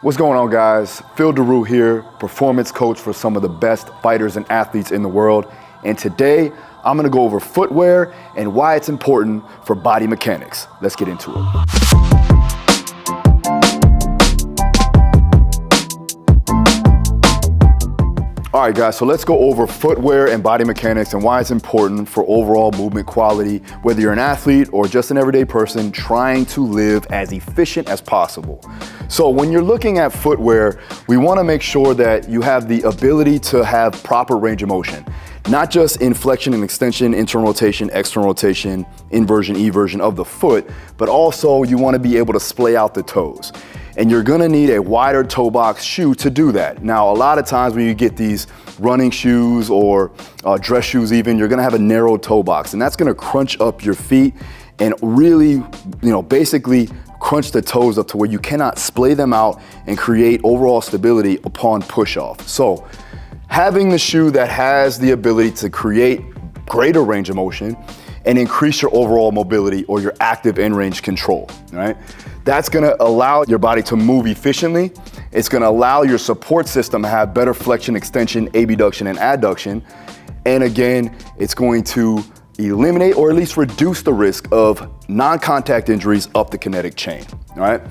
What's going on, guys? Phil Daru here, performance coach for some of the best fighters and athletes in the world. And today, I'm gonna go over footwear and why it's important for body mechanics. Let's get into it. All right, guys, so let's go over footwear and body mechanics and why it's important for overall movement quality, whether you're an athlete or just an everyday person trying to live as efficient as possible. So when you're looking at footwear, we wanna make sure that you have the ability to have proper range of motion, not just in flexion and extension, internal rotation, external rotation, inversion, eversion of the foot, but also you wanna be able to splay out the toes. And you're gonna need a wider toe box shoe to do that. Now, a lot of times when you get these running shoes or dress shoes even, you're gonna have a narrow toe box, and that's gonna crunch up your feet and really, basically crunch the toes up to where you cannot splay them out and create overall stability upon push off. So having the shoe that has the ability to create greater range of motion and increase your overall mobility or your active end range control, right? That's gonna allow your body to move efficiently. It's gonna allow your support system to have better flexion, extension, abduction, and adduction. And again, it's going to eliminate or at least reduce the risk of non-contact injuries up the kinetic chain, all right?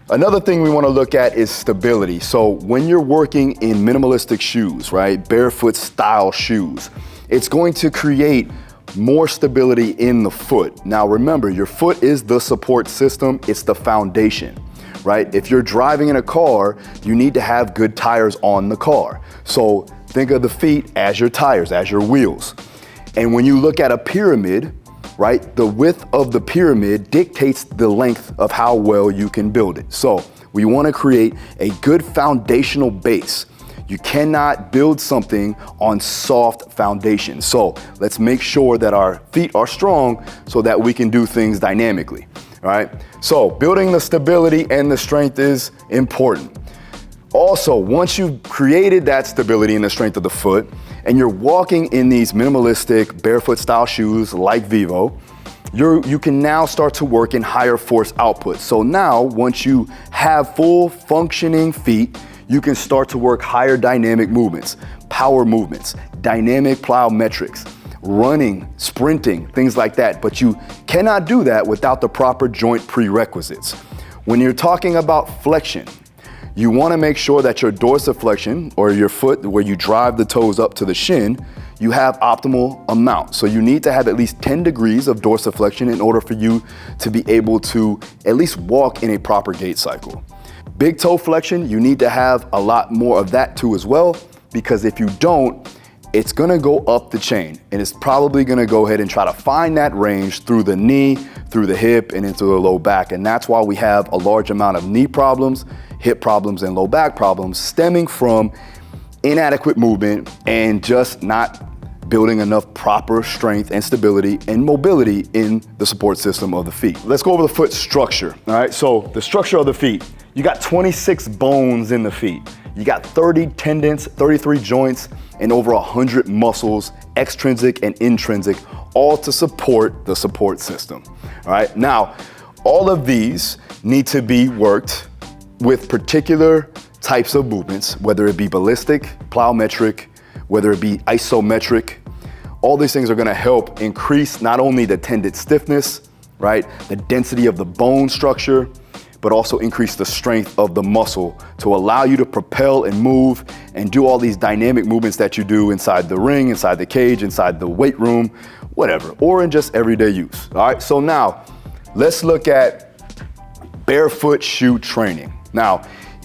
Another thing we wanna look at is stability. So when you're working in minimalistic shoes, right, barefoot style shoes, it's going to create more stability in the foot. Now remember, your foot is the support system, it's the foundation, right? If you're driving in a car, you need to have good tires on the car. So think of the feet as your tires, as your wheels. And when you look at a pyramid, right, the width of the pyramid dictates the length of how well you can build it. So we want to create a good foundational base. You cannot build something on soft foundation. So let's make sure that our feet are strong so that we can do things dynamically, all right? So building the stability and the strength is important. Also, once you've created that stability and the strength of the foot, and you're walking in these minimalistic barefoot style shoes like Vivo, you can now start to work in higher force output. So now, once you have full functioning feet, you can start to work higher dynamic movements, power movements, dynamic plyometrics, running, sprinting, things like that. But you cannot do that without the proper joint prerequisites. When you're talking about flexion, you wanna make sure that your dorsiflexion, or your foot where you drive the toes up to the shin, you have optimal amount. So you need to have at least 10 degrees of dorsiflexion in order for you to be able to at least walk in a proper gait cycle. Big toe flexion, you need to have a lot more of that too as well, because if you don't, it's gonna go up the chain, and it's probably gonna go ahead and try to find that range through the knee, through the hip, and into the low back. And that's why we have a large amount of knee problems, hip problems, and low back problems stemming from inadequate movement and just not building enough proper strength and stability and mobility in the support system of the feet. Let's go over the foot structure, all right? So the structure of the feet. You got 26 bones in the feet. You got 30 tendons, 33 joints, and over 100 muscles, extrinsic and intrinsic, all to support the support system, all right? Now, all of these need to be worked with particular types of movements, whether it be ballistic, plyometric, whether it be isometric. All these things are gonna help increase not only the tendon stiffness, right, the density of the bone structure, but also increase the strength of the muscle to allow you to propel and move and do all these dynamic movements that you do inside the ring, inside the cage, inside the weight room, whatever, or in just everyday use, all right? So now, let's look at barefoot shoe training. Now,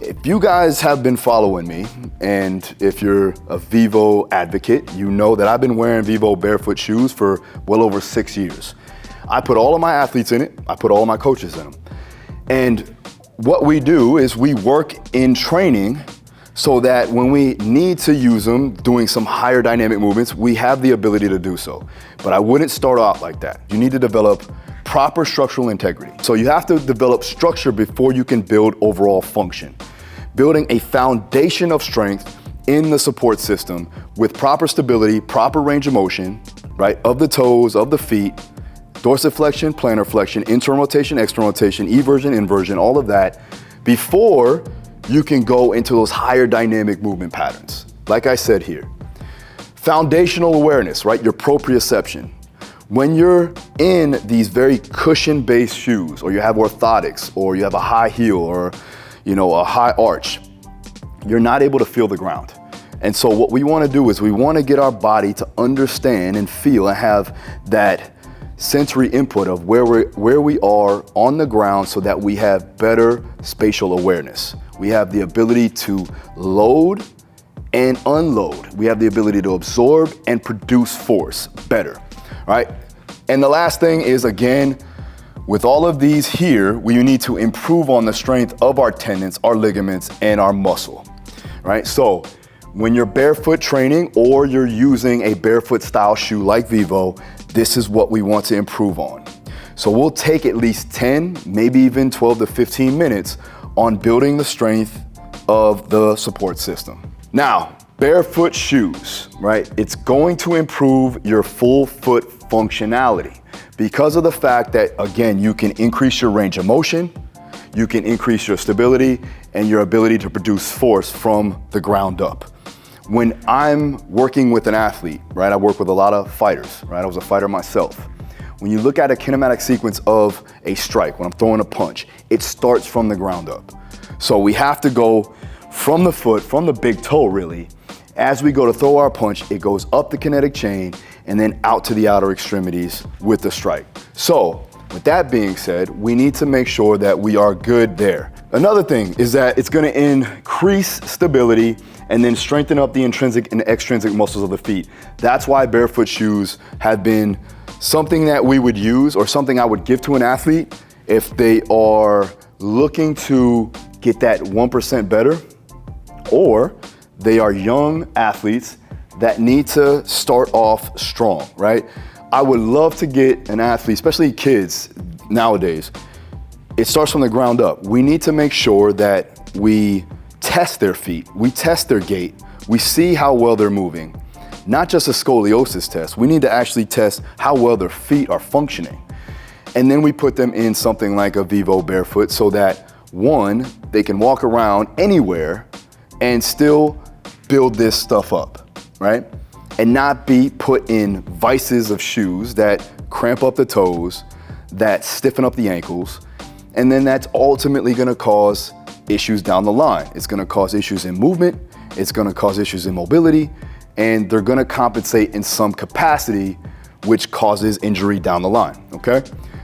if you guys have been following me, and if you're a Vivo advocate, you know that I've been wearing Vivo barefoot shoes for well over 6 years. I put all of my athletes in it, I put all of my coaches in them. And what we do is we work in training so that when we need to use them doing some higher dynamic movements, we have the ability to do so. But I wouldn't start off like that. You need to develop proper structural integrity. So you have to develop structure before you can build overall function. Building a foundation of strength in the support system with proper stability, proper range of motion, right, of the toes, of the feet, dorsiflexion, plantar flexion, internal rotation, external rotation, eversion, inversion, all of that, before you can go into those higher dynamic movement patterns. Like I said here, foundational awareness, right? Your proprioception. When you're in these very cushion-based shoes, or you have orthotics, or you have a high heel, or a high arch, you're not able to feel the ground. And so what we want to do is we want to get our body to understand and feel and have that sensory input of where we are on the ground, so that we have better spatial awareness. We have the ability to load and unload. We have the ability to absorb and produce force better, right? And the last thing is, again, with all of these here, we need to improve on the strength of our tendons, our ligaments, and our muscle, right? So when you're barefoot training or you're using a barefoot style shoe like Vivo, this is what we want to improve on. So we'll take at least 10, maybe even 12 to 15 minutes on building the strength of the support system. Now, barefoot shoes, right? It's going to improve your full foot functionality because of the fact that, again, you can increase your range of motion, you can increase your stability, and your ability to produce force from the ground up. When I'm working with an athlete, right, I work with a lot of fighters, right? I was a fighter myself. When you look at a kinematic sequence of a strike, when I'm throwing a punch, it starts from the ground up. So we have to go from the foot, from the big toe really. As we go to throw our punch, it goes up the kinetic chain and then out to the outer extremities with the strike. So with that being said, we need to make sure that we are good there. Another thing is that it's gonna increase stability and then strengthen up the intrinsic and extrinsic muscles of the feet. That's why barefoot shoes have been something that we would use, or something I would give to an athlete if they are looking to get that 1% better, or they are young athletes that need to start off strong, right? I would love to get an athlete, especially kids nowadays, it starts from the ground up. We need to make sure that we test their feet, we test their gait, we see how well they're moving. Not just a scoliosis test, we need to actually test how well their feet are functioning. And then we put them in something like a Vivobarefoot so that, one, they can walk around anywhere and still build this stuff up, right? And not be put in vices of shoes that cramp up the toes, that stiffen up the ankles, and then that's ultimately gonna cause issues down the line. It's gonna cause issues in movement, it's gonna cause issues in mobility, and they're gonna compensate in some capacity, which causes injury down the line, okay?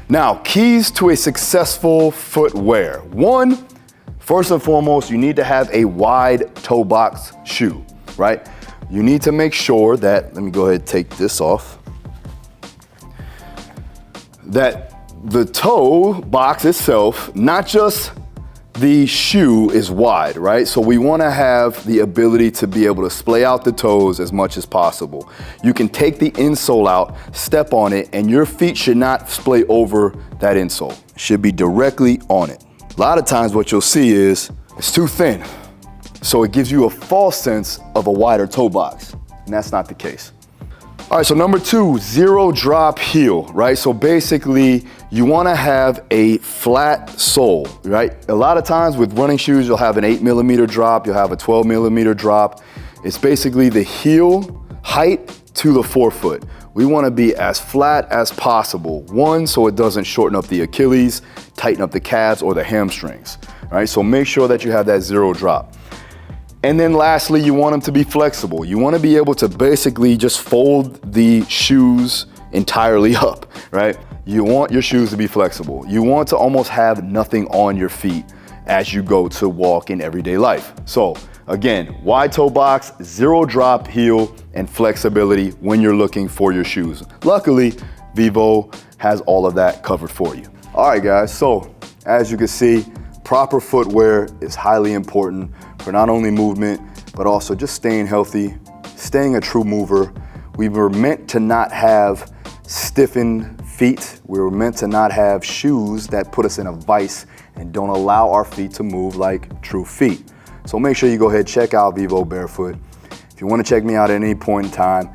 Now, keys to a successful footwear. One, first and foremost, you need to have a wide toe box shoe, right? You need to make sure that, let me go ahead and take this off, that the toe box itself, not just the shoe, is wide, right? So we wanna have the ability to be able to splay out the toes as much as possible. You can take the insole out, step on it, and your feet should not splay over that insole. It should be directly on it. A lot of times what you'll see is it's too thin. So it gives you a false sense of a wider toe box, and that's not the case. All right, so number two, zero drop heel, right? So basically, you wanna have a flat sole, right? A lot of times with running shoes, you'll have an 8mm drop, you'll have a 12mm drop. It's basically the heel height to the forefoot. We wanna be as flat as possible. One, so it doesn't shorten up the Achilles, tighten up the calves or the hamstrings, right? So make sure that you have that zero drop. And then lastly, you want them to be flexible. You want to be able to basically just fold the shoes entirely up, right? You want your shoes to be flexible. You want to almost have nothing on your feet as you go to walk in everyday life. So again, wide toe box, zero drop heel, and flexibility when you're looking for your shoes. Luckily, Vivo has all of that covered for you. All right, guys, so as you can see, proper footwear is highly important for not only movement, but also just staying healthy, staying a true mover. We were meant to not have stiffened feet. We were meant to not have shoes that put us in a vice and don't allow our feet to move like true feet. So make sure you go ahead, check out Vivobarefoot. If you want to check me out at any point in time,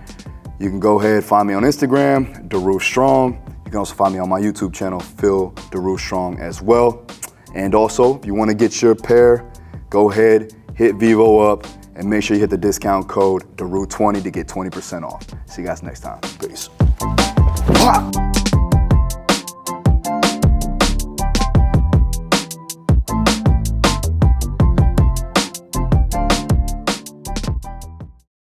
you can go ahead, find me on Instagram, Daru Strong. You can also find me on my YouTube channel, Phil Daru Strong as well. And also, if you want to get your pair go ahead, hit Vivo up, and make sure you hit the discount code DARU20 to get 20% off. See you guys next time. Peace.